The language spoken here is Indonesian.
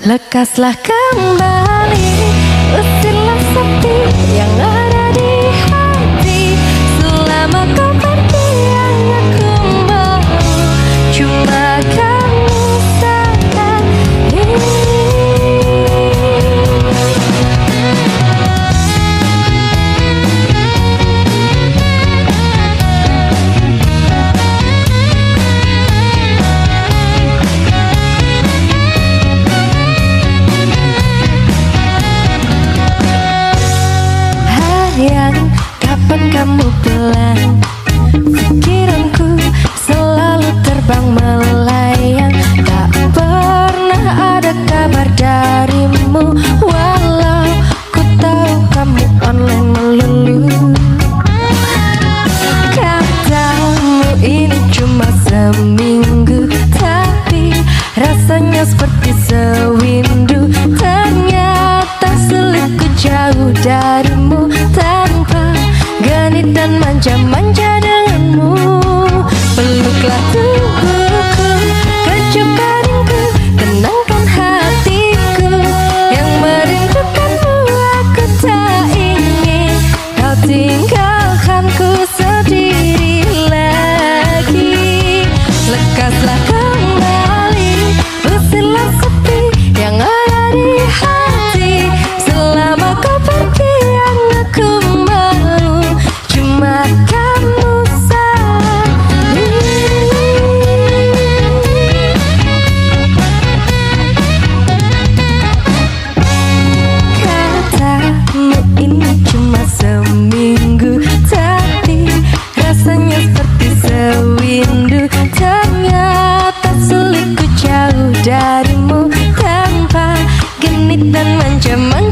Lekaslah kembali, usirlah sepi yang ada di hati. Selama kau pergi yang aku mau cuma kamu saat ini. Kapan kamu pulang? Pikiranku selalu terbang melayang. Tak pernah ada kabar darimu, walau ku tahu kamu online melulu. Katamu ini cuma seminggu, tapi rasanya seperti sewindu. Ternyata selingkuh jauh darimu, tanpa genit dan manja-manja denganmu. Peluklah tubuhku, kecup badanku, tenangkan hatiku yang merindukanmu. Aku tak ingin kau tinggalkanku sendiri lagi. Lekaslah kembali, usirlah sepi yang ada di hati. Selama kau pergi yang aku mau cuma kamu saat ini. Katamu ini cuma seminggu, tapi rasanya seperti sewindu. Ternyata selingkuh jauh darimu, tanpa genit dan manja-manja